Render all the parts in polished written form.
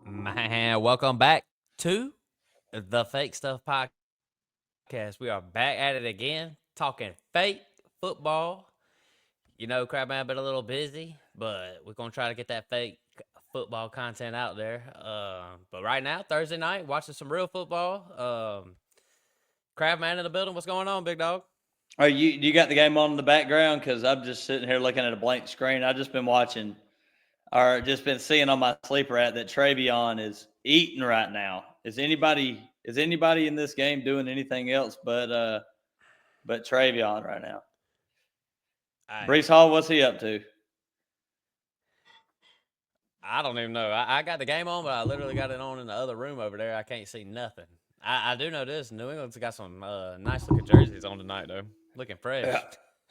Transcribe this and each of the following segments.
Man, welcome back to the Fake Stuff Podcast. We are back at it again, talking fake football. You know, Crab Man, been a little busy, but we're gonna try to get that fake football content out there. But right now, Thursday night, watching some real football. Crab Man in the building. What's going on, big dog? Are you got the game on in the background? Because I'm just sitting here looking at a blank screen. I've just been watching, or just been seeing on my sleeper app that Travion is eating right now. Is anybody in this game doing anything else but Travion right now? I Brees Hall, what's he up to? I don't even know. I got the game on, but I literally got it on in the other room over there. I can't see nothing. I do know this. New England's got some nice looking jerseys on tonight, though. Looking fresh. Yeah.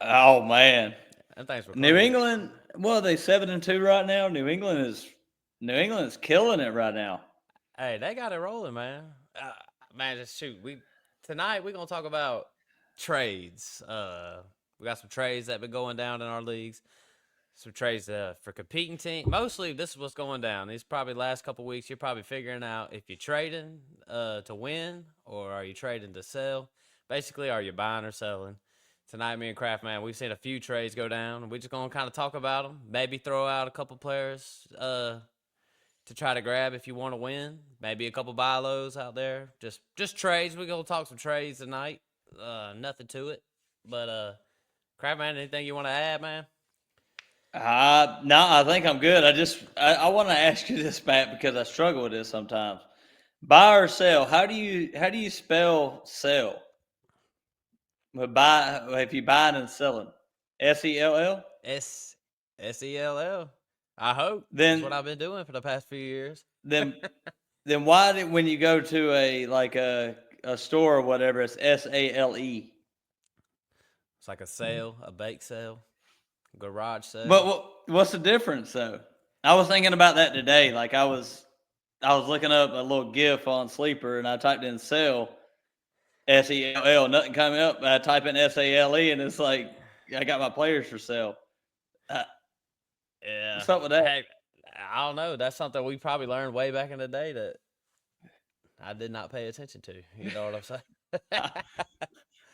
Oh man, And thanks for New clean. England. Well, are they 7-2 right now. New England is killing it right now. Hey, they got it rolling, man. Man, just shoot. Tonight we're gonna talk about trades. We got some trades that been going down in our leagues. Some trades for competing teams. Mostly, this is what's going down. These probably last couple weeks. You're probably figuring out if you're trading to win or are you trading to sell. Basically, are you buying or selling? Tonight, me and Craft Man, we've seen a few trades go down. We're just gonna kind of talk about them. Maybe throw out a couple players to try to grab if you want to win. Maybe a couple buy lows out there. Just trades. We're gonna talk some trades tonight. Nothing to it. But Crab Man, anything you want to add, man? No, I think I'm good. I want to ask you this, Matt, because I struggle with this sometimes. Buy or sell? How do you spell sell? Buy if you buying and selling, SELL. S SELL. I hope that's what Then I've been doing for the past few years. then then why did when you go to a store or whatever it's SALE? It's like a sale, a bake sale, garage But sale. what's the difference though? I was thinking about that today. Like I was looking up a little GIF on Sleeper and I typed in sell SELL. Nothing coming up. I type in SALE and it's like I got my players for sale. Uh, Yeah. what's up with that? Hey, I don't know. That's something we probably learned way back in the day that I did not pay attention to. You know what I'm saying?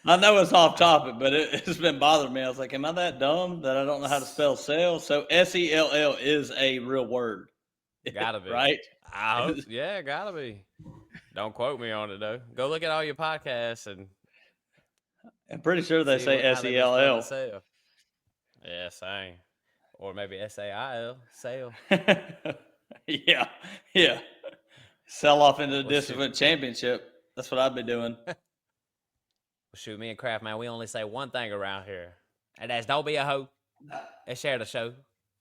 I know it's off topic, but it's been bothering me. I was like, am I that dumb that I don't know how to spell sell? So SELL is a real word, Gotta be. right? I hope. Yeah, gotta be. Don't quote me on it though. Go look at all your podcasts and I'm pretty sure they see say how they've been spelling SELL. sale. Yeah, same. Or maybe SAIL, sale. Yeah, yeah. Sell off into the Well, shoot. discipline championship. That's what I'd be doing. Well, shoot, me and Kraft, man, we only say one thing around here. And that's don't be a hoe and share the show.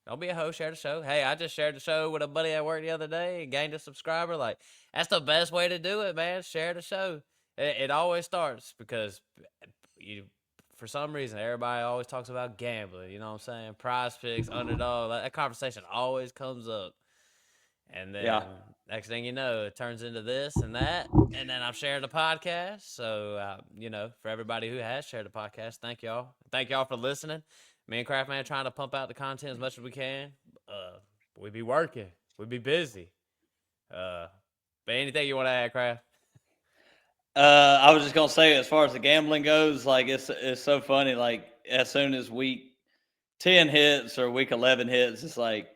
Don't be a hoe, share the show. Hey, I just shared the show with a buddy at work the other day and gained a subscriber. Like, that's the best way to do it, man. Share the show. It always starts because you, for some reason, everybody always talks about gambling. You know what I'm saying? Prize picks, underdog. That conversation always comes up. And then Yeah. next thing you know, it turns into this and that. And then I'm sharing the podcast. So, for everybody who has shared the podcast, thank y'all. Thank y'all for listening. Me and Craftman trying to pump out the content as much as we can. We be working. We be busy. But anything you want to add, Craft? I was just gonna say, as far as the gambling goes, like it's so funny. Like as soon as week 10 hits or week 11 hits, it's like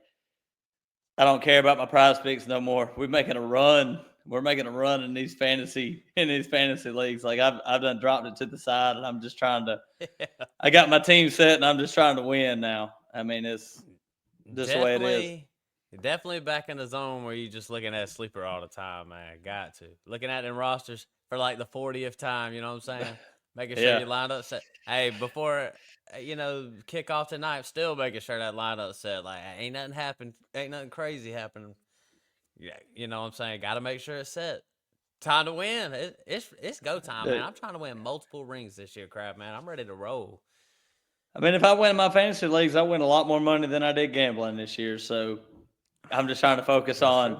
I don't care about my prize picks no more. We're making a run. We're making a run in these fantasy leagues. Like I've done dropped it to the side, and I'm just trying to. Yeah. I got my team set, and I'm just trying to win now. I mean, it's just the way it is. Definitely back in the zone where you just looking at sleeper all the time, man. Got to. Looking at them rosters for like the 40th time, you know what I'm saying? Making sure Yeah. you lined up set. Hey, before kick off tonight, still making sure that lineup set. Like ain't nothing happened, ain't nothing crazy happening. Yeah, you know what I'm saying? Gotta make sure it's set. Time to win. It's go time, man. I'm trying to win multiple rings this year, crap, man. I'm ready to roll. I mean, if I win my fantasy leagues, I win a lot more money than I did gambling this year. So I'm just trying to focus That's on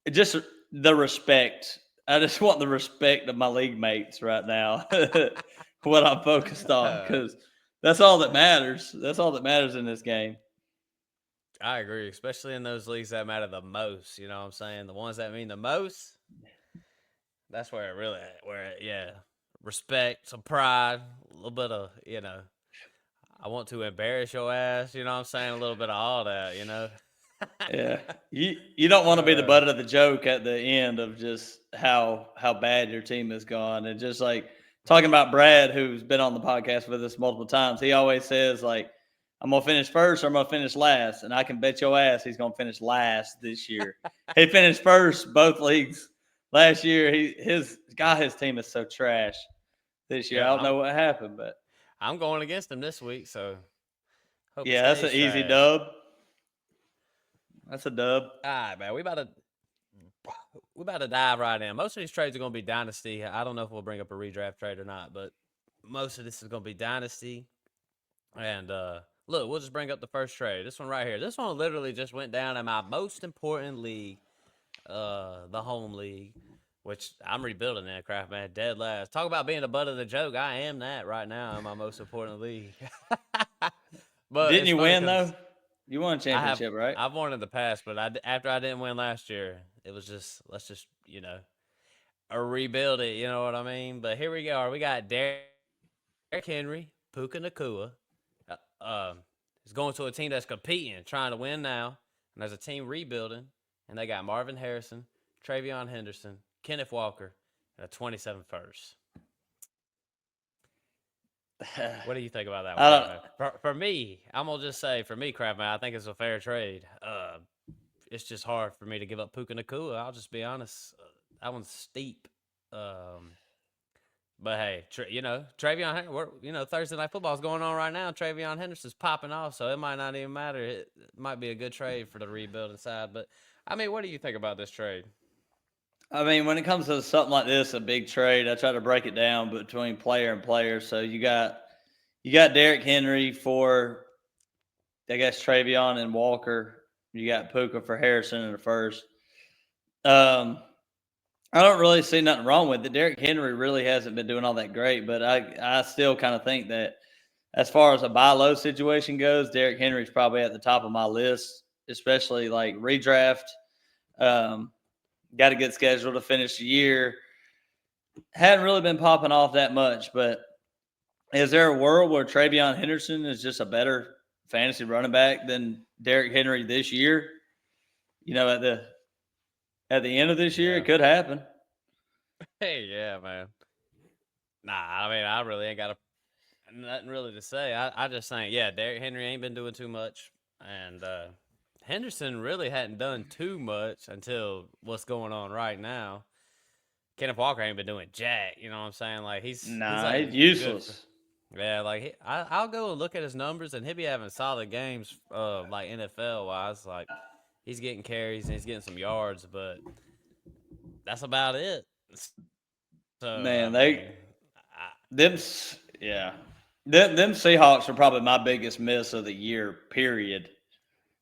true. just the respect. I just want the respect of my league mates right now. what I'm focused on because that's all that matters. That's all that matters in this game. I agree, especially in those leagues that matter the most. You know what I'm saying? The ones that mean the most, that's where it really, yeah, respect, some pride, a little bit of, I want to embarrass your ass. You know what I'm saying? A little bit of all that, Yeah, you don't want to be the uh, butt of the joke at the end of just how bad your team has gone, and just like talking about Brad, who's been on the podcast with us multiple times. He always says like, "I'm gonna finish first or I'm gonna finish last," and I can bet your ass he's gonna finish last this year. He finished first both leagues last year. His team is so trash this year. I yep, don't know what happened, but I'm going against him this week, so hope it yeah, that's an stays easy trash. dub. That's a dub. All right, man, we about to dive right in. Most of these trades are going to be dynasty. I don't know if we'll bring up a redraft trade or not, but most of this is going to be dynasty. And look, we'll just bring up the first trade. This one right here. This one literally just went down in my most important league, the home league, which I'm rebuilding that crap, man. Dead last. Talk about being the butt of the joke. I am that right now in my most important league. But Didn't it's you funny win because though? You won a I have championship, right? I've won in the past, but after I didn't win last year, it was just let's just or rebuild it. You know what I mean? But here we go. We got Derrick Henry, Puka Nakua. Is going to a team that's competing, trying to win now, and there's a team rebuilding, and they got Marvin Harrison, Travion Henderson, Kenneth Walker, and a 27 first. What do you think about that one, I don't. Craftman? For me, I'm gonna just say for me, Craftman, I think it's a fair trade. It's just hard for me to give up Puka Nakua. I'll just be honest. That one's steep. Um, but hey, Travion, Thursday night football is going on right now. Travion Henderson's popping off, so it might not even matter. It might be a good trade for the rebuilding side. But I mean, what do you think about this trade? I mean, when it comes to something like this, a big trade, I try to break it down between player and player. So you got Derrick Henry for, I guess, Travion and Walker. You got Puka for Harrison in the first. Um, I don't really see nothing wrong with it. Derrick Henry really hasn't been doing all that great, but I still kind of think that as far as a buy low situation goes, Derrick Henry's probably at the top of my list, especially like redraft. Um, got a good schedule to finish the year. Hadn't really been popping off that much, but is there a world where Travion Henderson is just a better fantasy running back than Derrick Henry this year? At the end of this year, Yeah. it could happen. Hey, yeah, man. Nah, I mean, I really ain't got nothing really to say. I just think, yeah, Derrick Henry ain't been doing too much, and Henderson really hadn't done too much until what's going on right now. Kenneth Walker ain't been doing jack. You know what I'm saying? Like he's Nah, like he's good for. useless. Yeah, like I'll go and look at his numbers, and he'll be having solid games, like NFL wise. Like he's getting carries and he's getting some yards, but that's about it. So I Man, mean, them yeah, them Seahawks are probably my biggest miss of the year. Period.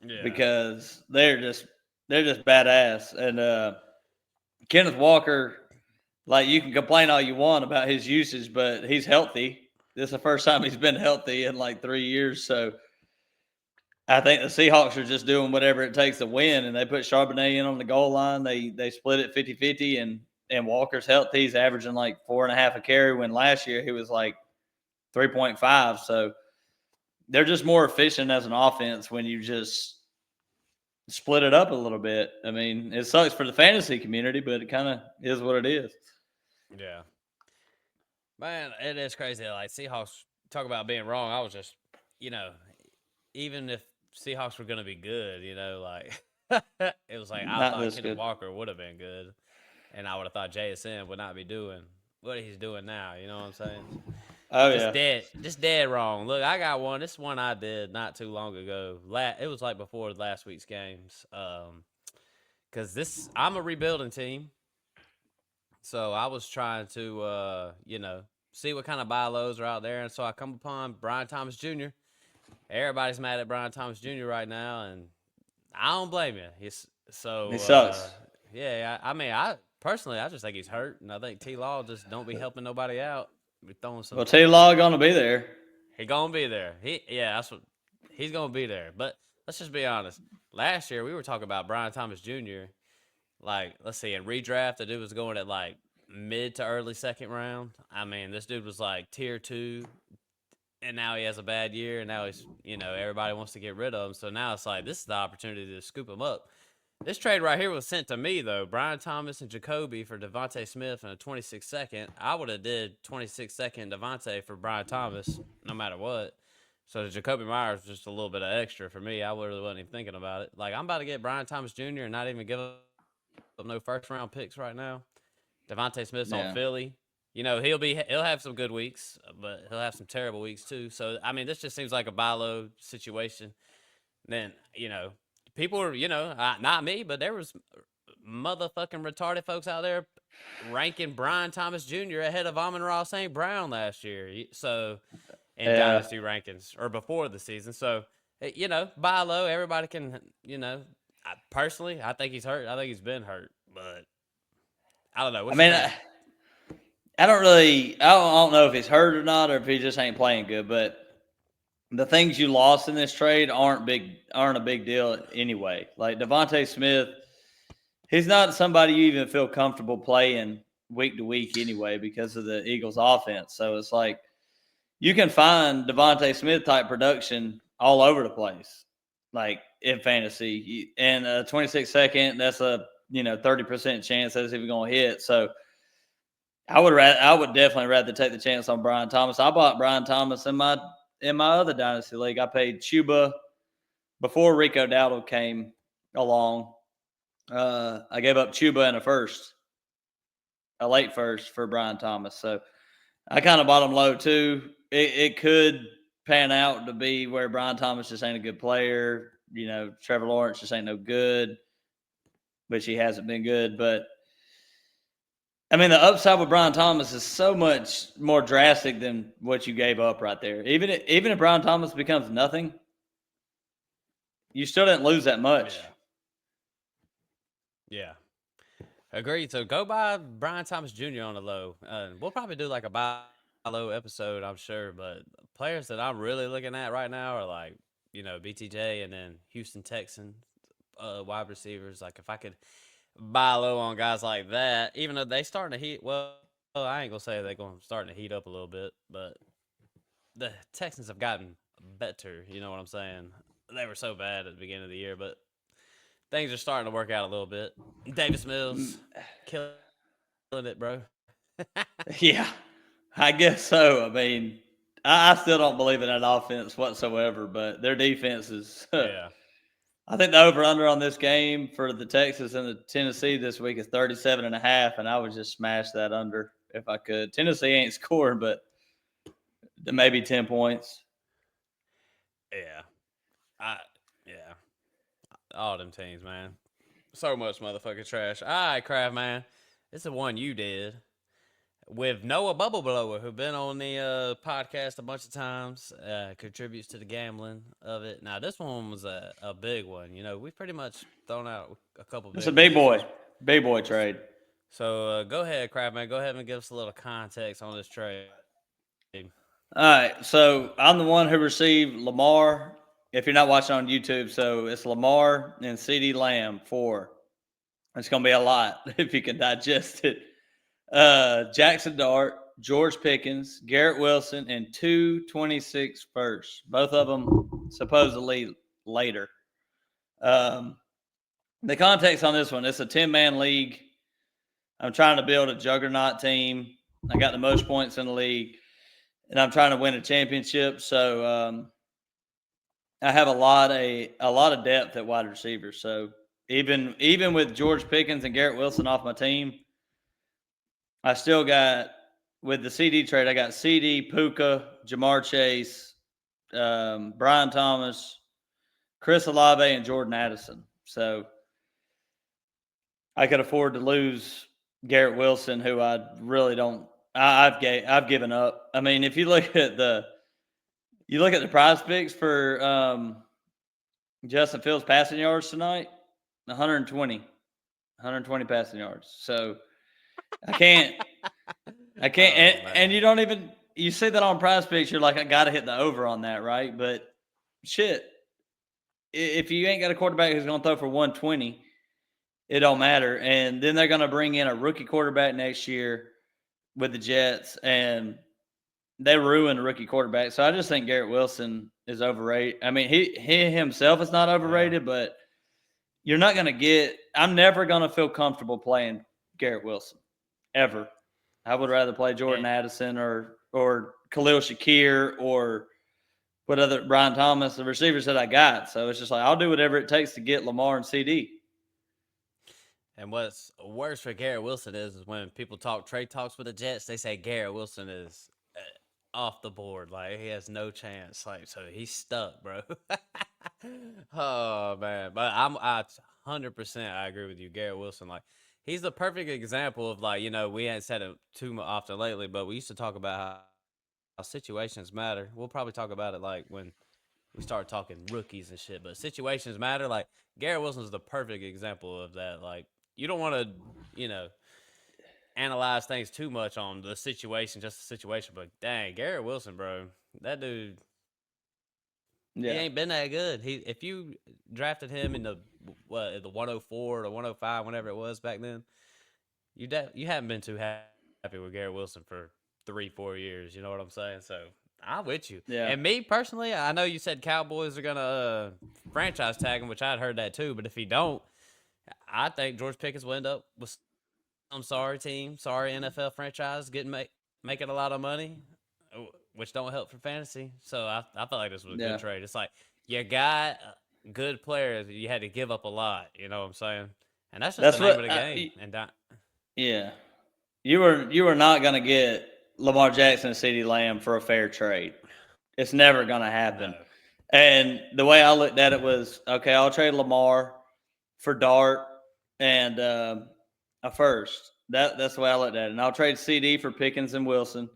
yeah, Because they're just badass. And Kenneth Walker, like you can complain all you want about his usage, but he's healthy. This is the first time he's been healthy in like 3 years. So I think the Seahawks are just doing whatever it takes to win. And they put Charbonnet in on the goal line. They split it 50-50, and Walker's healthy. He's averaging like 4.5 a carry when last year he was like 3.5. So they're just more efficient as an offense when you just split it up a little bit. I mean, it sucks for the fantasy community, but it kind of is what it is. yeah. Man, it is crazy. Like Seahawks talk about being wrong. I was just, you know, even if Seahawks were gonna be good, like it was like I Not thought this Kenneth good. Walker would have been good, and I would have thought JSN would not be doing what he's doing now. You know what I'm saying? Oh Just yeah. dead, just dead wrong. Look, I got one. This one I did not too long ago. It was like before last week's games. Because I'm a rebuilding team, so I was trying to, see what kind of buy lows are out there, and so I come upon Brian Thomas Jr. Everybody's mad at Brian Thomas Jr. right now, and I don't blame you. He's He so, sucks. yeah. I mean, I personally, I just think he's hurt, and I think T. Law just don't be helping nobody out. We throwing some. Well, T-Law gonna be there. He gonna be there. That's what he's gonna be there. But let's just be honest. Last year we were talking about Brian Thomas Jr. Like, let's see, in redraft, the dude was going at like mid to early second round. I mean, this dude was like tier two, and now he has a bad year, and now he's everybody wants to get rid of him. So now it's like this is the opportunity to scoop him up. This trade right here was sent to me though. Brian Thomas and Jacoby for Devontae Smith and a 26 second. I would have did 26 second Devontae for Brian Thomas no matter what. So the Jacoby Myers was just a little bit of extra for me. I really wasn't even thinking about it. Like, I'm about to get Brian Thomas Jr. and not even give up no first round picks right now. Devontae Smith's on Yeah. Philly. He'll have some good weeks, but he'll have some terrible weeks too. So I mean, this just seems like a buy low situation. Then people were not me, but there was motherfucking retarded folks out there ranking Brian Thomas Jr. ahead of Amon-Ra St. Brown last year. So in Yeah. dynasty rankings or before the season. So buy low. Everybody can personally, I think he's hurt. I think he's been hurt, but I don't know. I What you mean, think? I don't know if he's hurt or not, or if he just ain't playing good. But the things you lost in this trade aren't a big deal anyway. Like Devontae Smith, he's not somebody you even feel comfortable playing week to week anyway because of the Eagles' offense. So it's like you can find Devontae Smith type production all over the place, like in fantasy. And a 26 second, that's a 30% chance that's even going to hit. So I would definitely rather take the chance on Brian Thomas. I bought Brian Thomas in my other dynasty league. I paid Chuba before Rico Dowdle came along. I gave up Chuba in a late first for Brian Thomas. So I kind of bought him low too. It could pan out to be where Brian Thomas just ain't a good player. Trevor Lawrence just ain't no good, which he hasn't been good. But I mean, the upside with Brian Thomas is so much more drastic than what you gave up right there. Even if Brian Thomas becomes nothing, you still didn't lose that much. Yeah. Agreed. So go buy Brian Thomas Jr. on the low. We'll probably do like a buy low episode, I'm sure. But players that I'm really looking at right now are like, BTJ and then Houston Texans wide receivers. Like, if I could buy low on guys like that, even though they starting to heat. Well, I ain't gonna say they're going starting to heat up a little bit, but the Texans have gotten better. You know what I'm saying? They were so bad at the beginning of the year, but things are starting to work out a little bit. Davis Mills killing it, bro. Yeah, I guess so. I mean, I still don't believe in that offense whatsoever, but their defense is. Yeah. I think the over-under on this game for the Texas and the Tennessee this week is 37.5, and I would just smash that under if I could. Tennessee ain't scoring, but maybe 10 points. Yeah. Yeah. All them teams, man. So much motherfucking trash. All right, Craft man. This is the one you did with Noah Bubble Blower, who been on the podcast a bunch of times, contributes to the gambling of it. Now, this one was a big one. We've pretty much thrown out a couple big It's a ones. big boy trade. So go ahead, Craft man. Go ahead and give us a little context on this trade. All right, so I'm the one who received Lamar. If you're not watching on YouTube, so it's Lamar and CD Lamb 4. It's going to be a lot if you can digest it. Jackson Dart, George Pickens, Garrett Wilson, and 226 firsts. Both of them supposedly later. The context on this one, it's a 10-man league. I'm trying to build a juggernaut team. I got the most points in the league, and I'm trying to win a championship. So I have a lot of depth at wide receiver. So even with George Pickens and Garrett Wilson off my team, I still got, with the CD trade, I got CD, Puka, Jamar Chase, Brian Thomas, Chris Olave, and Jordan Addison. So I could afford to lose Garrett Wilson, who I really don't. I've given up. I mean, if you look at the prize picks for Justin Fields passing yards tonight, 120 passing yards. So I can't I can't, Oh and man. you don't even you see that on Prize Picks. You're like, I got to hit the over on that, right? But shit, if you ain't got a quarterback who's going to throw for 120, it don't matter. And then they're going to bring in a rookie quarterback next year with the Jets, and they ruined a rookie quarterback. So I just think Garrett Wilson is overrated. I mean, he himself is not Yeah. overrated, but you're not going to get. I'm never going to feel comfortable playing Garrett Wilson ever. I would rather play Jordan And Addison or Khalil Shakir or what other Brian Thomas, the receivers that I got. So it's just like I'll do whatever it takes to get Lamar and CD. and what's worse for Garrett Wilson is when people talk trade talks with the Jets, they say Garrett Wilson is off the board. Like he has no chance. Like so he's stuck, bro. Oh man, but I 100% I agree with you, Garrett Wilson. Like he's the perfect example of like we ain't said it too often lately, but we used to talk about how situations matter. We'll probably talk about it like when we start talking rookies and shit. But situations matter. Like Garrett Wilson's the perfect example of that. Like you don't want to, you know, analyze things too much on the situation, just the situation. But dang, Garrett Wilson, bro, that dude, he Yeah, ain't been that good. He if you drafted him in the 104 or 105, whenever it was back then, you haven't been too happy with Garrett Wilson for 3-4 years. You know what I'm saying? So I'm with you. yeah, And me personally, I know you said Cowboys are gonna franchise tag him, which I'd heard that too. But if he don't, I think George Pickens will end up with some sorry team, sorry NFL franchise making a lot of money, which don't help for fantasy. So I felt like this was a good yeah. trade. It's like you got good players, you had to give up a lot. You know what I'm saying? And that's just the That's name of what. the game. And Yeah, you were not going to get Lamar Jackson and CeeDee Lamb for a fair trade. It's never going to no, happen. And the way I looked at it was, okay, I'll trade Lamar for Dart and a first. That's the way I looked at it. And I'll trade CD for Pickens and Wilson,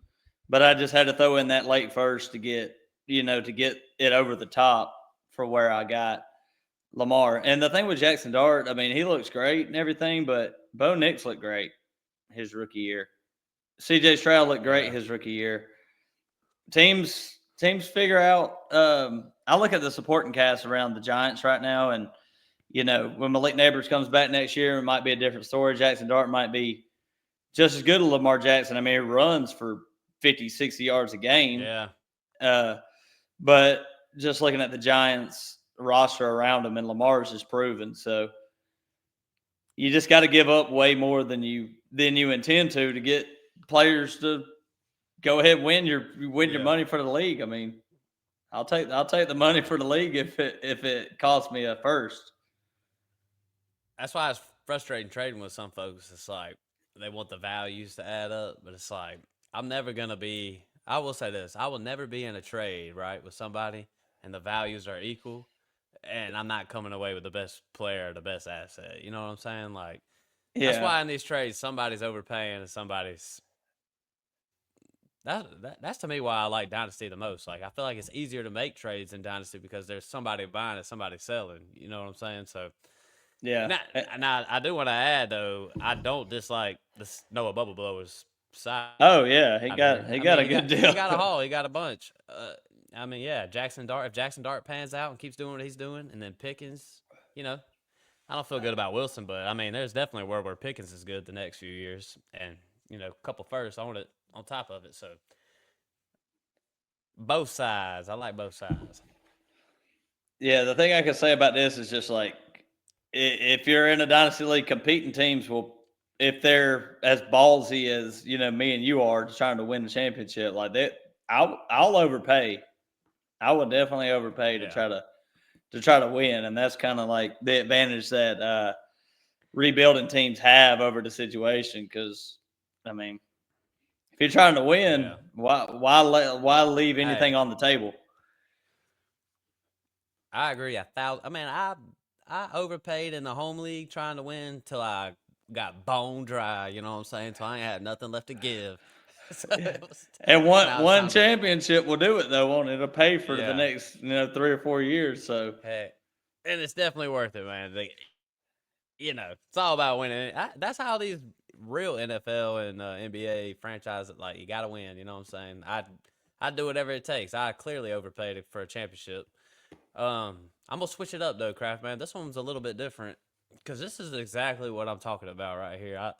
but I just had to throw in that late first to get it over the top for where I got Lamar. And the thing with Jackson Dart, I mean, he looks great and everything, but Bo Nix looked great his rookie year. CJ Stroud looked great yeah, his rookie year. Teams figure out. I look at the supporting cast around the Giants right now, and when Malik Neighbors comes back next year, it might be a different story. Jackson Dart might be just as good as Lamar Jackson. I mean, he runs for 50, 60 yards a game. yeah. Uh, but just looking at the Giants roster around him, and Lamar's just proven. So you just got to give up way more than you intend to get players to go ahead and win your Yeah. money for the league. I mean, I'll take the money for the league if it costs me a first. That's why it's frustrating trading with some folks. It's like they want the values to add up, but it's like I'm never gonna be. I will say this: I will never be in a trade right with somebody, and the values are equal, and I'm not coming away with the best player, the best asset. You know what I'm saying? Like that's Yeah, why in these trades somebody's overpaying and somebody's. That's to me why I like Dynasty the most. Like I feel like it's easier to make trades in Dynasty because there's somebody buying and somebody selling. You know what I'm saying? So yeah. now I do want to add though, I don't dislike this Noah Bubble Blower's side Oh here. yeah, I he mean, got he he got got a he good got a deal. haul, he got a bunch. I mean, yeah, Jackson Dart. If Jackson Dart pans out and keeps doing what he's doing, and then Pickens, you know, I don't feel good about Wilson, but I mean, there's definitely a world where Pickens is good the next few years, and a couple firsts on it on top of it. So both sides, I like both sides. Yeah, the thing I can say about this is just like if you're in a dynasty league, competing teams will, if they're as ballsy as me and you are, trying to win the championship, like that, I'll overpay. I would definitely overpay to Yeah, try to win, and that's kind of like the advantage that rebuilding teams have over the situation. Because I mean, if you're trying to win, yeah. why leave anything Hey, on the table? I agree 1,000. I mean, I overpaid in the home league trying to win till I got bone dry. You know what I'm saying? Till I ain't had nothing left to give. So And one now it's one time to championship will do it though, won't it? It'll pay for the yeah. next 3 or 4 years. So Hey, and it's definitely worth it, man. It's all about winning. That's how these real NFL and NBA franchise that like you got to win. You know what I'm saying? I'd do whatever it takes. I clearly overpaid it for a championship. I'm gonna switch it up though, Craft man. This one's a little bit different because this is exactly what I'm talking about right here.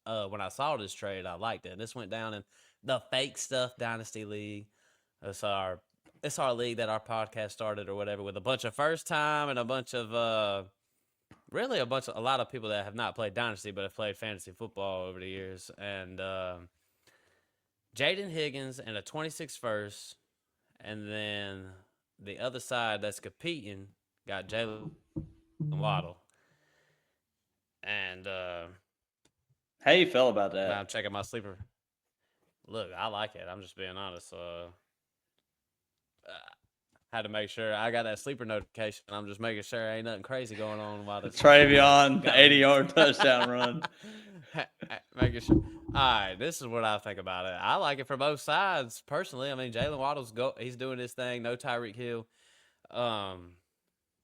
When I saw this trade, I liked it. This went down in the fake stuff dynasty league. It's our it's our league that our podcast started or whatever with a bunch of first time and a bunch of really a lot of people that have not played dynasty but have played fantasy football over the years. And Jaden Higgins and a 26 first, and then the other side that's competing got Jalen Waddle. And How you feel about man, I'm that? checking my sleeper. Look, I like it. I'm just being honest. Had to make sure I got that sleeper notification. I'm just making sure ain't nothing crazy going on while this Travion, got 80-yard me. touchdown run. Making sure. All right, this is what I think about it. I like it for both sides personally. I mean, Jalen Waddle's he's doing his thing. No Tyreek Hill. Um,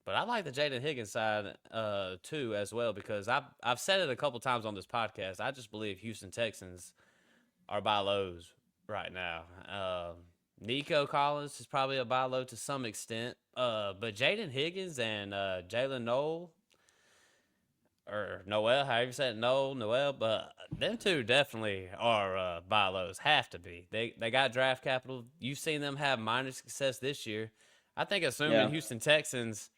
but I like the Jaden Higgins side too as well because I've said it a couple times on this podcast. I just believe Houston Texans are buy lows right now. Nico Collins is probably a buy low to some extent. But Jaden Higgins and Jalen Noel or Noel, however you say it, Noel, but them two definitely are buy lows. Have to be. They got draft capital. You've seen them have minor success this year. I think assuming Yeah. Houston Texans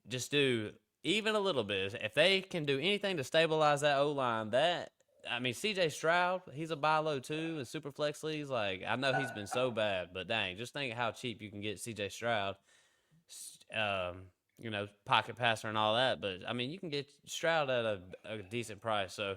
just do even a little bit, if they can do anything to stabilize that O line, that I mean, C.J. Stroud, he's a buy low too in super flex leagues. Like I know he's been so bad, but dang, just think how cheap you can get C.J. Stroud. Um, pocket passer and all that. But I mean, you can get Stroud at a decent price. So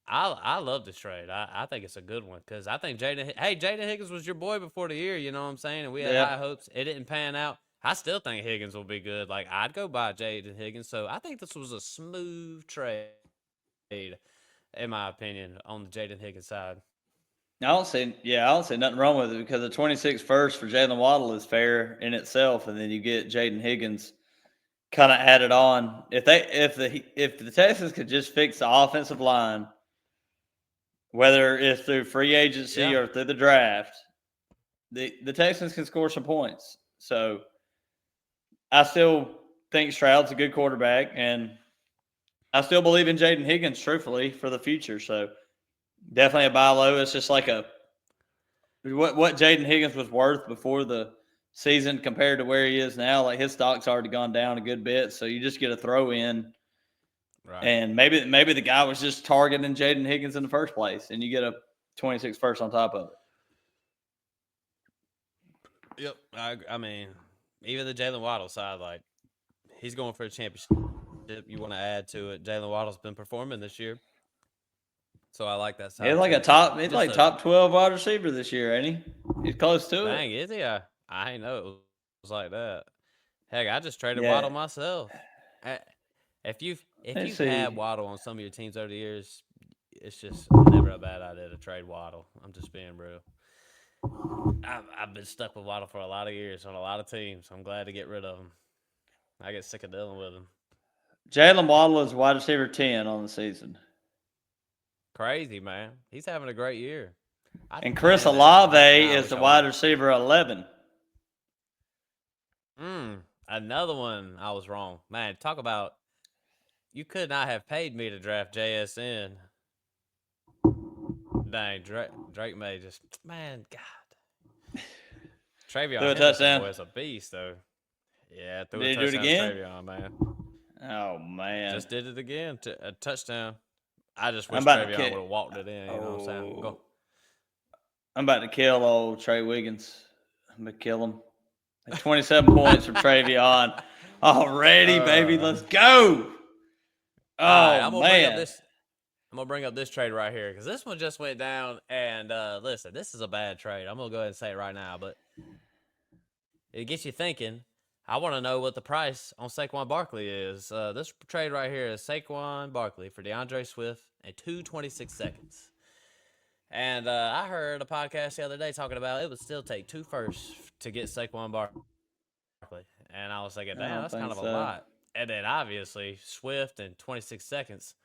I love this trade. I think it's a good one because I think Jaden Higgins was your boy before the year. You know what I'm saying? And we had Yeah. high hopes. It didn't pan out. I still think Higgins will be good. Like I'd go buy Jaden Higgins. So I think this was a smooth trade, in my opinion, on the Jaden Higgins side. I don't see nothing wrong with it because the 26 first for Jalen Waddle is fair in itself, and then you get Jaden Higgins kind of added on. If the Texans could just fix the offensive line, whether it's through free agency Yeah. or through the draft, the Texans can score some points. So I still think Stroud's a good quarterback, and I still believe in Jaden Higgins, truthfully, for the future. So definitely a buy low. It's just like a what Jaden Higgins was worth before the season compared to where he is now. Like his stock's already gone down a good bit, so you just get a throw in, Right. and maybe the guy was just targeting Jaden Higgins in the first place, and you get a 26 first on top of it. Yep. I mean, even the Jalen Waddle side, like he's going for a championship. You want to add to it. Jalen Waddle's been performing this year. So I like that He's side like a too. So top, he's just like a top 12 wide receiver this year, ain't he? He's close to it. dang, is he? I ain't know it was like that. Heck, I just traded Waddle Yeah. myself. I, if you've Let's had see. Waddle on some of your teams over the years, it's just never a bad idea to trade Waddle. I'm just being real. I've been stuck with Waddle for a lot of years on a lot of teams. I'm glad to get rid of him. I get sick of dealing with him. Jalen Waddle is wide receiver 10 on the season. Crazy man, he's having a great year. And Chris Man, that Olave now I is wish the I would wide have. receiver 11. Another one I was wrong. Man, talk about you could not have paid me to draft JSN. Dang, Drake May just man, God. Threw Travion a Henderson touchdown. boy is a beast though. Yeah, threw a Did he do it touchdown to again? Travion, man. Oh, man. Just did it again. A touchdown. I just I'm wish about to Travion kick. would have walked it in. You know what I'm saying? Go. Oh, I'm about to kill old Trey Wiggins. I'm going to kill him. 27 points from Travion. Already, baby. uh, Let's go. all right, Oh, I'm gonna bring up man. this. I'm gonna bring up this trade right here because this one just went down. And listen, this is a bad trade. I'm gonna go ahead and say it right now, but it gets you thinking. I want to know what the price on Saquon Barkley is. This trade right here is Saquon Barkley for DeAndre Swift at 2:26. And I heard a podcast the other day talking about it would still take two firsts to get Saquon Barkley. And I was thinking, damn, I that's kind of don't a think lot. so. And then obviously Swift in 26 seconds.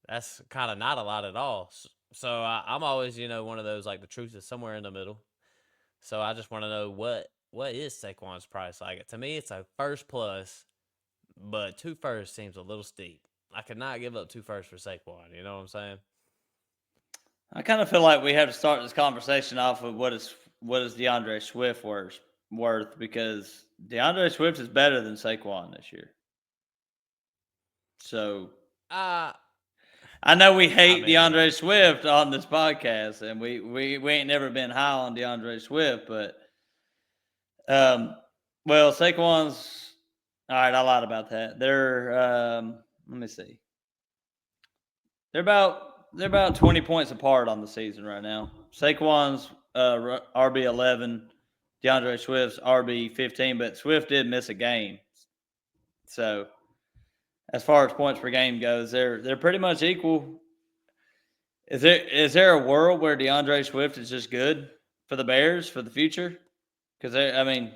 That's kind of not a lot at all. So I'm always, one of those like the truth is somewhere in the middle. So I just want to know what is Saquon's price like. To me, it's a first plus, but two firsts seems a little steep. I could not give up two firsts for Saquon. You know what I'm saying? I kind of feel like we have to start this conversation off with what is DeAndre Swift worth because DeAndre Swift is better than Saquon this year. So Uh I know we I hate mean, DeAndre Swift on this podcast, and we ain't never been high on DeAndre Swift, but well, Saquon's all right. I lied about that. Let me see. They're about 20 points apart on the season right now. Saquon's RB 11, DeAndre Swift's RB 15, but Swift did miss a game. So as far as points per game goes, they're pretty much equal. Is there a world where DeAndre Swift is just good for the Bears for the future? Because I mean,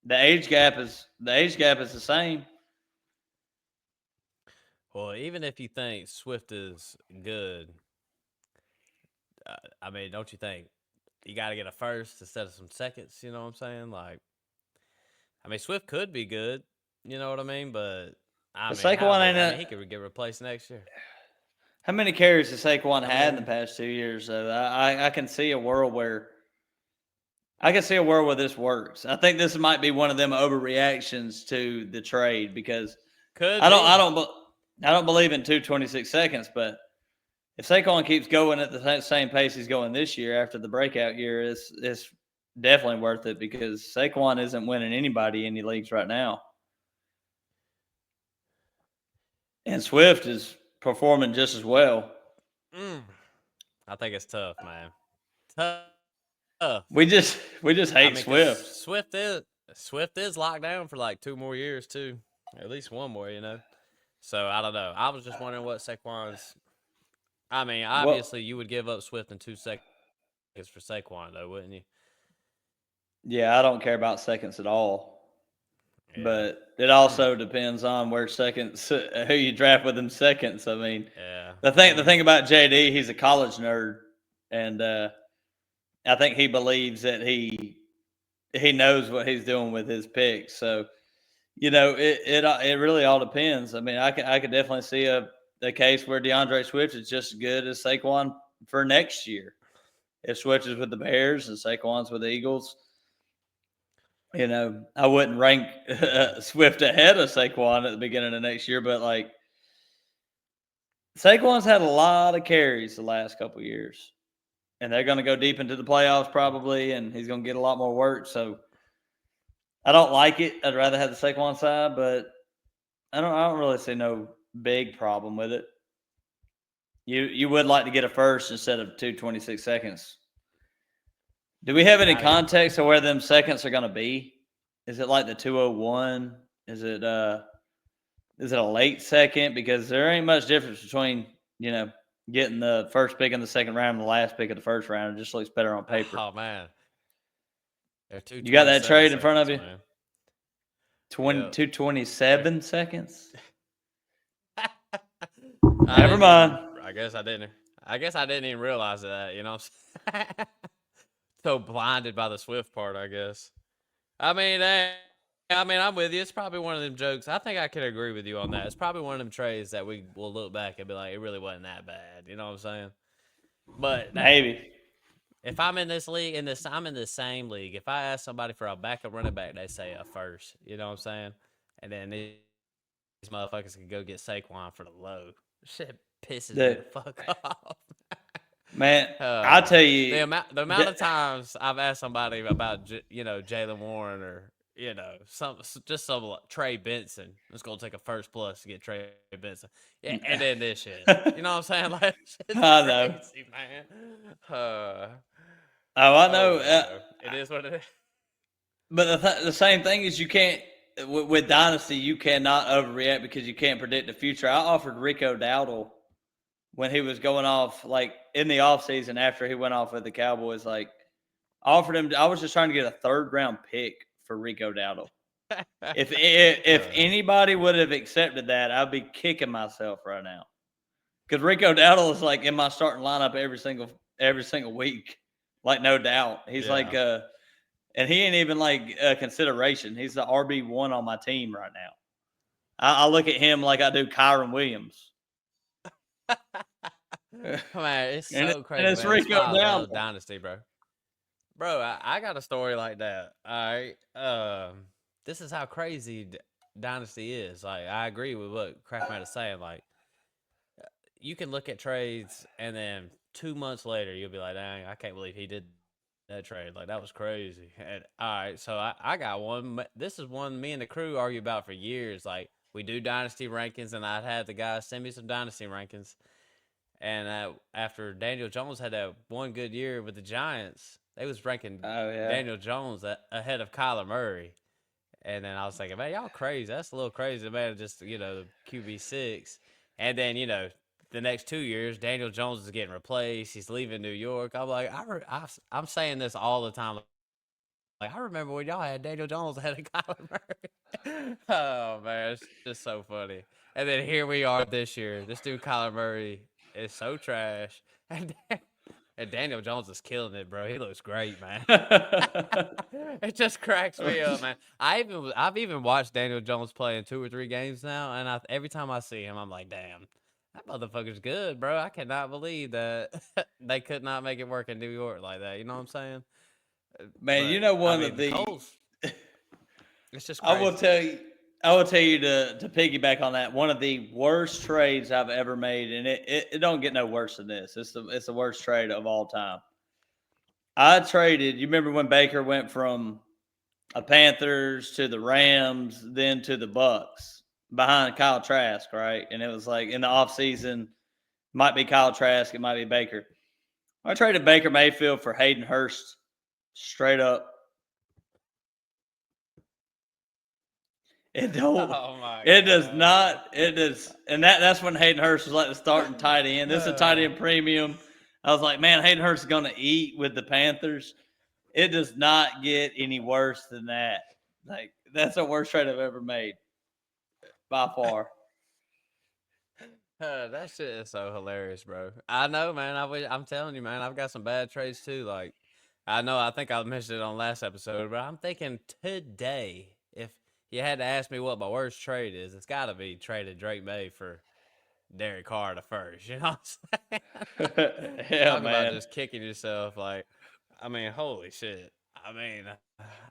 the age gap is the same. well, even if you think Swift is good, I mean, don't you think you got to get a first instead of some seconds? You know what I'm saying? Like, I mean, Swift could be good. You know what I mean? But I But mean, how Saquon good? ain't I mean, a, he could get replaced next year. how many carries has Saquon I had in the mean, past 2 years? So I can see a world where this works. I think this might be one of them overreactions to the trade because could I don't I be. don't I don't believe in 226 seconds, but if Saquon keeps going at the same pace he's going this year after the breakout year, it's definitely worth it because Saquon isn't winning anybody any leagues right now, and Swift is performing just as well. Mm, I think it's tough, man. Tough. We just I hate mean, because Swift. Swift is locked down for like 2 more years too, at least one more. So I don't know. I was just wondering what Saquon's. I mean, Well, obviously you would give up Swift in 2 seconds for Saquon, though, wouldn't you? yeah, I don't care about seconds at all, Yeah. but it also depends on where seconds who you draft with them seconds. I mean, Yeah. the thing about JD, he's a college nerd, and I think he believes that he knows what he's doing with his picks. So it really all depends. I mean, I could definitely see a case where DeAndre Swift is just as good as Saquon for next year. If Swift is with the Bears and Saquon's with the Eagles, I wouldn't rank Yeah. Swift ahead of Saquon at the beginning of next year, but like Saquon's had a lot of carries the last couple years, and they're going to go deep into the playoffs probably, and he's going to get a lot more work. So I don't like it. I'd rather have the Saquon side, but I don't really see no big problem with it. You would like to get a first instead of 226 seconds. Do we have any Yeah. context of where them seconds are going to be? Is it like the 201? Is it a late second? Because there ain't much difference between you know getting the first pick in the second round and the last pick of the first round. It just looks better on paper. Oh man, they're two You got twenty that seven trade in front of seconds, you? man. 20, Yep. They're, 227 seconds? I Never didn't even. mind. I guess I didn't. I guess I didn't even realize that. So blinded by the Swift part. I guess. I mean, I'm with you. It's probably one of them jokes. I think I can agree with you on that. It's probably one of them trades that we will look back and be like, it really wasn't that bad. You know what I'm saying? But hey, Maybe. if I'm in this league, I'm in the same league. If I ask somebody for a backup running back, they say a first. You know what I'm saying? And then these motherfuckers can go get Saquon for the low. Shit pisses me The the fuck off. man, I'll tell The you. amount of times I've asked somebody about Jalen Warren or some Trey Benson. It's gonna take a first plus to get Trey Benson. Yeah, and then this shit. You know what I'm saying? Like it's I know. crazy, man. Uh, Oh, I oh know. well, though. It is what it is. But the same thing is you can't with Dynasty you cannot overreact because you can't predict the future. I offered Rico Dowdle when he was going off like in the offseason after he went off with the Cowboys. Like offered him. I was just trying to get a third round pick for Rico Dowdle. If uh, anybody would have accepted that, I'd be kicking myself right now. Because Rico Dowdle is like in my starting lineup every single week, like no doubt. He's like, Yeah. and he ain't even like a consideration. He's the RB1 on my team right now. I look at him like I do Kyron Williams, and Man, it's so crazy, it's man. This is Rico why I love Dowdle. Dynasty, bro. Bro, I got a story like that. All right. This is how crazy Dynasty is. Like, I agree with what Craftman is saying. Like, you can look at trades, and then 2 months later, you'll be like, dang, I can't believe he did that trade. Like, that was crazy. And all right, so I got one. This is one me and the crew argue about for years. Like, we do Dynasty rankings, and I'd have the guys send me some Dynasty rankings. And after Daniel Jones had that one good year with the Giants, they was ranking Oh yeah. Daniel Jones ahead of Kyler Murray. And then I was thinking, man, y'all crazy. That's a little crazy, man. Just the QB6. And then the next 2 years, Daniel Jones is getting replaced. He's leaving New York. I'm like, I'm saying this all the time. Like, I remember when y'all had Daniel Jones ahead of Kyler Murray. Oh man, it's just so funny. And then here we are this year. This dude Kyler Murray is so trash, and Daniel Jones is killing it, bro. He looks great, man. It just cracks me up, man. I've even watched Daniel Jones play in 2 or 3 games now, and every time I see him, I'm like, damn, that motherfucker's good, bro. I cannot believe that they could not make it work in New York like that. You know what I'm saying? Man, you But know I one mean, of the the Colts, it's just I will crazy. tell you I will tell you to piggyback on that. One of the worst trades I've ever made, and it don't get no worse than this. It's the worst trade of all time. I traded. You remember when Baker went from a Panthers to the Rams, then to the Bucks behind Kyle Trask, right? And it was like in the offseason, might be Kyle Trask, it might be Baker. I traded Baker Mayfield for Hayden Hurst straight up. It don't. Oh my It does god. not. It does, and that's when Hayden Hurst was like the starting tight end. This is a tight end premium. I was like, man, Hayden Hurst is going to eat with the Panthers. It does not get any worse than that. Like that's the worst trade I've ever made by far. That shit is so hilarious, bro. I know, man. I'm telling you, man. I've got some bad trades too. Like, I know. I think I mentioned it on last episode, but I'm thinking today, if you had to ask me what my worst trade is, it's got to be traded Drake May for Derek Carr to first. You know what I'm saying? Yeah, Talk about man. just kicking yourself. Like, I mean, holy shit. I mean,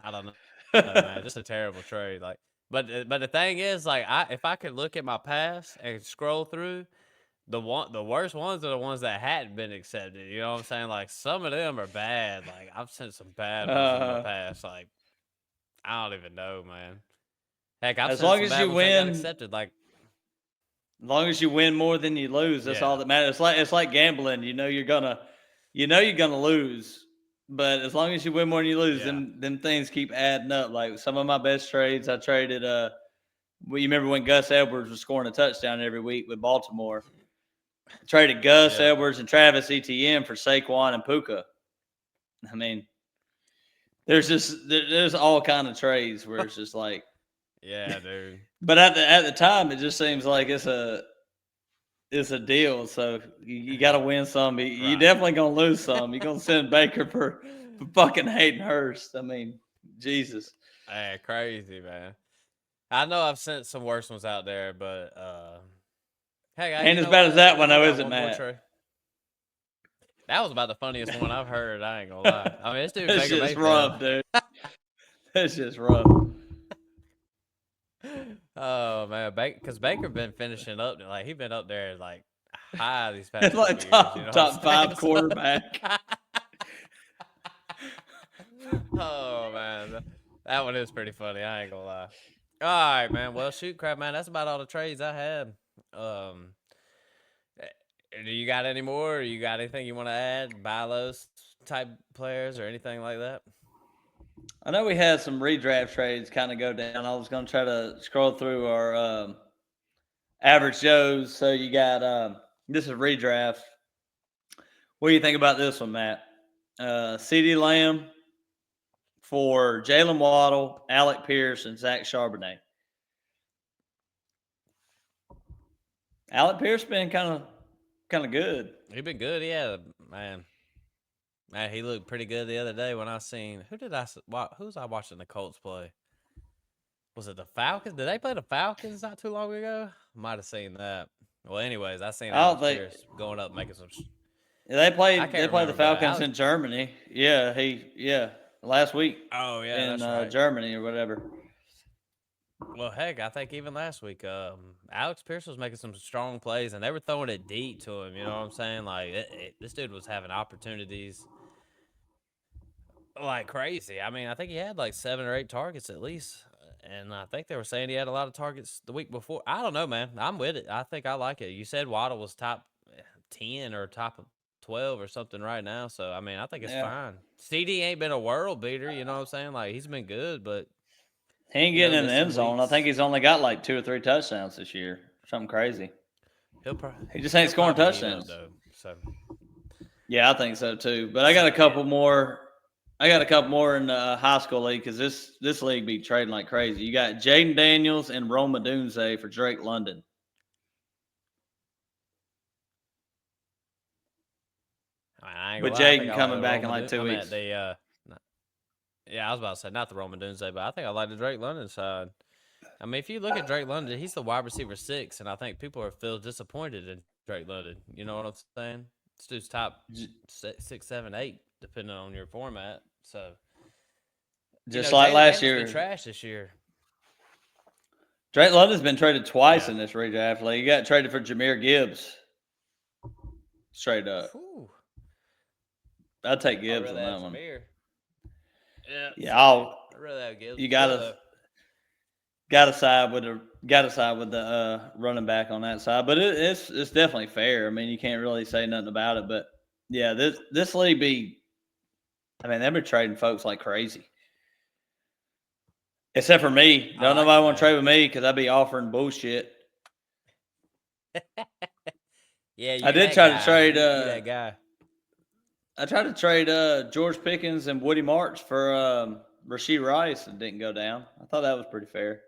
I don't know, man. Just a terrible trade. Like, but the thing is, like, if I could look at my past and scroll through the worst ones are the ones that hadn't been accepted. You know what I'm saying? Like, some of them are bad. Like, I've sent some bad ones in my uh, past. Like, I don't even know, man. Heck, I've as sent long some as bad you ones that got win, accepted. Like, as long as you win more than you lose, that's all yeah, that matters. It's like gambling. You know you're gonna lose, but as long as you win more than you lose, yeah, them things keep adding up. Like some of my best trades, I traded. Well, you remember when Gus Edwards was scoring a touchdown every week with Baltimore? I traded Gus yeah, Edwards and Travis Etienne for Saquon and Puka. I mean, there's all kind of trades where it's just like, yeah, dude. but at the time, it just seems like it's a deal. So you got to win some. You Right. definitely gonna lose some. You're gonna send Baker for fucking Hayden Hurst. I mean, Jesus. Hey, crazy, man. I know I've sent some worse ones out there, but hey, Ain't you as know bad as what? that We one, do though, got is it, one more Matt? trade. That was about the funniest one I've heard. I ain't gonna lie. I mean, this dude That's Baker just Mayfield. rough, dude. That's just rough. Oh man, because Baker been finishing up. Like he been up there like high these It's past like couple years. You top know top what I'm five saying? quarterback. Oh man, that one is pretty funny. I ain't gonna lie. All right, man. Well, shoot, crap, man. That's about all the trades I had. Um, do you got any more? Or you got anything you want to add? Buy those type players or anything like that? I know we had some redraft trades kind of go down. I was gonna try to scroll through our average Joes. So you got this is redraft. What do you think about this one, Matt? CD Lamb for Jalen Waddle, Alec Pierce, and Zach Charbonnet. Alec Pierce been kind of kind of good. He been good. Yeah, man. Man, he looked pretty good the other day when I seen who's I watching the Colts play? Was it the Falcons? Did they play the Falcons not too long ago? Might have seen that. Well, anyways, I seen I don't Alex think Pierce going up making some. they I can't played the remember, but Falcons Alex. in Germany. Yeah, last week Oh yeah, in that's right. Germany or whatever. Well, heck, I think even last week, Alex Pierce was making some strong plays, and they were throwing it deep to him. You know what I'm saying? Like this dude was having opportunities like crazy. I mean, I think he had like 7 or 8 targets at least, and I think they were saying he had a lot of targets the week before. I don't know, man. I'm with it. I think I like it. You said Waddle was top 10 or top 12 or something right now, so I mean, I think it's Yeah, fine. CD ain't been a world beater. You know what I'm saying? Like he's been good, but he ain't getting in the missed end some zone. I think weeks. he's only got like 2 or 3 touchdowns this year. Something crazy. He'll pro- He just ain't he'll scoring probably heat up touchdowns. though. So Yeah, I think so too. But I got a yeah. couple more. I got a couple more in the high school league because this league be trading like crazy. You got Jaden Daniels and Roma Dunze for Drake London. I ain't With gonna lie. I think Jaden I like coming the back in Roman. like I 2 weeks. mean yeah, I was about to say not the Roman Doomsday, but I think I like the Drake London side. I mean, if you look at Drake London, he's the wide receiver 6, and I think people are feel disappointed in Drake London. You know what I'm saying? This dude's top six, 7, 8, depending on your format. So Just like Jaden last Daniels been year, trash this year. Drake London's been traded twice Yeah. in this redraft league. He got traded for Jameer Gibbs. Straight up. Whew. I'd take I'd Gibbs rather on have that one. Jameer. Yeah, Yeah, same. I'd rather have Gibbs. you Still gotta though. gotta side with the running back on that side. But it's definitely fair. I mean, you can't really say nothing about it. But yeah, this league be. I mean, they've been trading folks like crazy. Except for me. I Don't like nobody it, want to man. trade with me because I'd be offering bullshit. Yeah, I you did that try to guy. trade. You that guy. I tried to trade George Pickens and Woody March for Rasheed Rice and didn't go down. I thought that was pretty fair.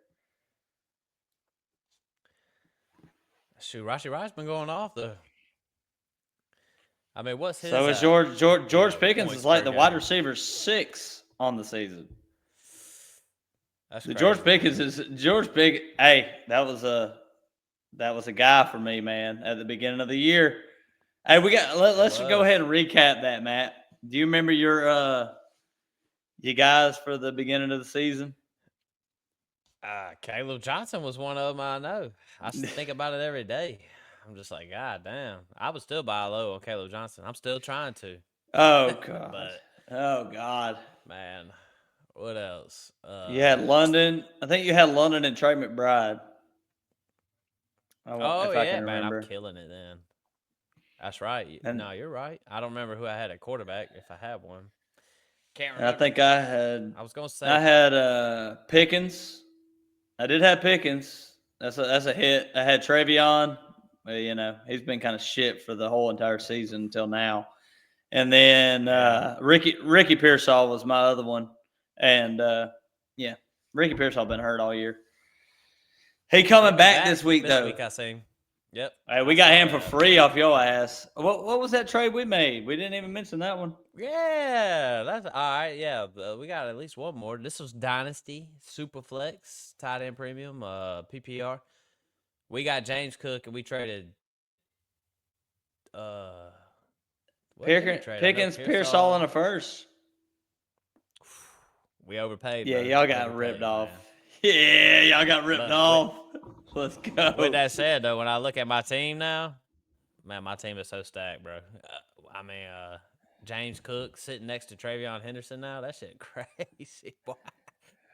Shoot, Rashi Rice been going off though. I mean, what's So his is George Pickens is points like per the wide game? receiver 6 on the season. That's The George crazy. Pickens is George Pickens. Hey, that was a guy for me, man, at the beginning of the year. Hey, It let's go ahead was. and recap that, Matt. Do you remember your you guys for the beginning of the season? Caleb Johnson was one of them. I know. Think about it every day. I'm just like, God damn. I would still buy low on Caleb Johnson. I'm still trying to, Oh God. but Oh God. man, what else? You had London. I think you had London and Trey McBride. Oh If I yeah, can man, I'm remember. killing it then. That's right. And No, you're right. I don't remember who I had at quarterback if I had one. Can't and I remember. think I was gonna I say had Pickens. I did have Pickens. That's a hit. I had Travion. Well, he's been kind of shit for the whole entire season until now. And then yeah. Ricky Pearsall was my other one. And yeah, Ricky Pearsall been hurt all year. He He'll coming be back back this week this though. week. I seen. Yep, Hey, I we got saw him for that. free off your ass. What was that trade we made? We didn't even mention that one. Yeah, that's all right. Yeah, we got at least one more. This was Dynasty Superflex tight end premium PPR. We got James Cook and we traded. Uh, what did we trade? I know Pickens, Pearsall in Pearsall. a first. We overpaid, Yeah, bro. y'all got ripped Overpaid, off. man. Yeah, y'all got ripped But with off. Let's with go. that said, though, when I look at my team now, man, my team is so stacked, bro. I mean, James Cook sitting next to Travion Henderson now. That shit crazy, boy.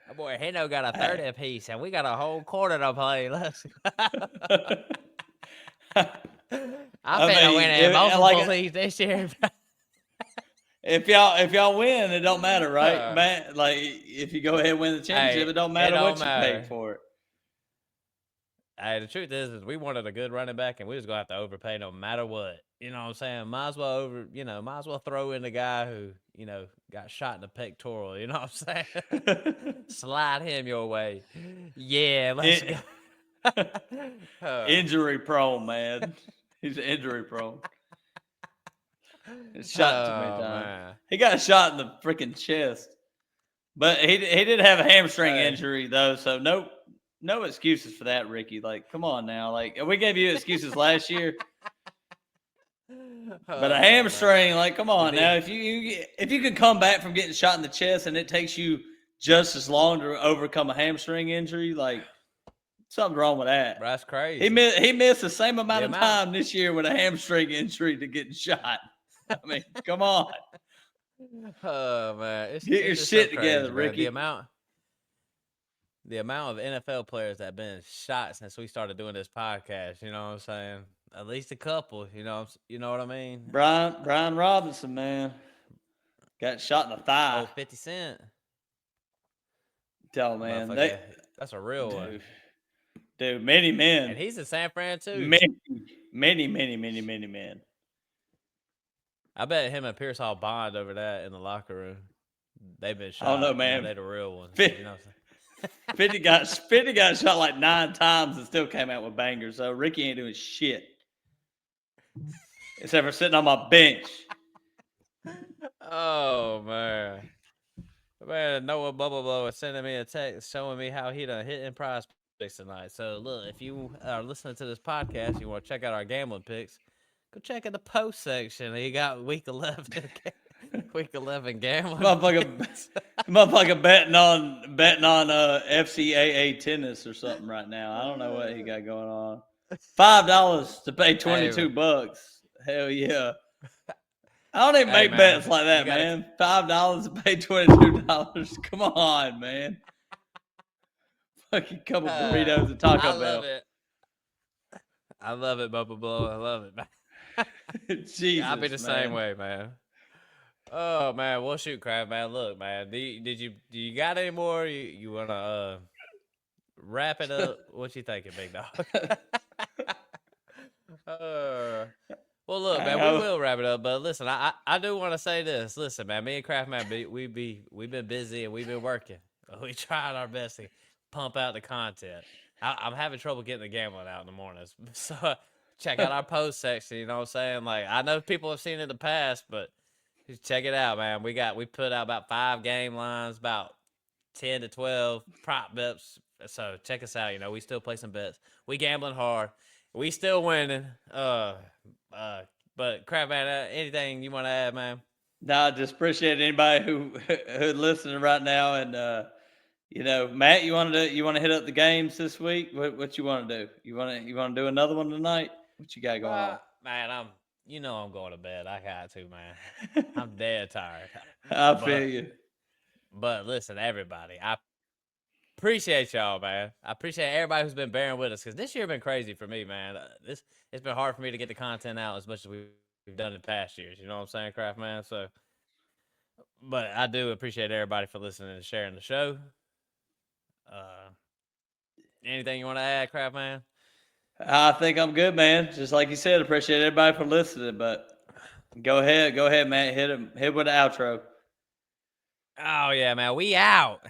That boy Hendo got a 30 Hey. apiece, and we got a whole quarter to play. Let's I'm I finna win mean, in like multiple leagues this year. if y'all win, it don't matter, right, man? Like if you go ahead and win the championship, Hey, it don't it matter don't what you paid matter. for it. Hey, the truth is we wanted a good running back, and we was gonna have to overpay no matter what. You know what I'm saying? Might as well throw in the guy who, got shot in the pectoral. You know what I'm saying? Slide him your way. Yeah, let's go. Injury prone, man. He's injury prone. He's shot too many Oh times. man. He got shot in the freaking chest. But he did have a hamstring Hey. injury though, so no excuses for that, Ricky. Like, come on now. Like, we gave you excuses last year, but a Oh hamstring, man. like, come on The now. If you can come back from getting shot in the chest and it takes you just as long to overcome a hamstring injury, like something's wrong with that. Bro, that's He crazy. missed the same The amount of amount. time this year with a hamstring injury to getting shot. I mean, come on, Oh man, get your it's just so shit together, crazy, man. Ricky. The amount of NFL players that have been shot since we started doing this podcast. You know what I'm saying? At least a couple. You know what I mean? Brian Robinson, man, got shot in the thigh. Oh, 50 Cent. Tell man, Motherfucker, that's a real one. dude, many And men, he's in San Fran too. many men. I bet him and Pierce all bond over that in the locker room. They've been I don't know, shot. You know, man. they the real ones. Fif- You know what I'm saying? 50 got shot like 9 times and still came out with bangers. So Ricky ain't doing shit except for sitting on my bench. Oh man. Man, Noah Bubble Blow is sending me a text showing me how he done hit in prize picks tonight. So look, if you are listening to this podcast, you want to check out our gambling picks, go check out the post section. He got week 11, week 11 gambling. Motherfucker betting on FCAA tennis or something right now. I don't know what he got going on. $5 to pay $22. Hell yeah. I don't even make bets like that, man. $5 to pay $22. Come on, man. Fucking couple burritos and Taco Bell. Love it. I love it, Bubba Blow. I love it, man. Jesus, I'll be the same way, man. Oh man, well shoot, Craft, man. Look, man, do you got any more? You wanna wrap it up? What you thinking, big dog? Well, look, man, we will wrap it up. But listen, I do want to say this. Listen, man, me and Craft Man, we've been busy and we've been working. We tried our best to pump out the content. I'm having trouble getting the gambling out in the mornings. So check out our post section. You know what I'm saying? Like, I know people have seen it in the past, but check it out, man. We put out about 5 game lines, about 10 to 12 prop bets. So check us out. You know, we still play some bets. We gambling hard. We still winning. But Crap Man, anything you want to add, man? Nah, just appreciate anybody who's listening right now. And you know, Matt, you want to hit up the games this week? What you want to do? You want to do another one tonight? What you got going on? Man, I'm going to bed. I got to, man. I'm dead tired. I feel you. But listen, everybody, I appreciate y'all, man. I appreciate everybody who's been bearing with us because this year been crazy for me, man. It's been hard for me to get the content out as much as we've done in past years. You know what I'm saying, Craft Man? So, but I do appreciate everybody for listening and sharing the show. Anything you want to add, Craft Man? I think I'm good, man. Just like you said, appreciate everybody for listening. But go ahead, Matt. Hit with the outro. Oh yeah, man. We out.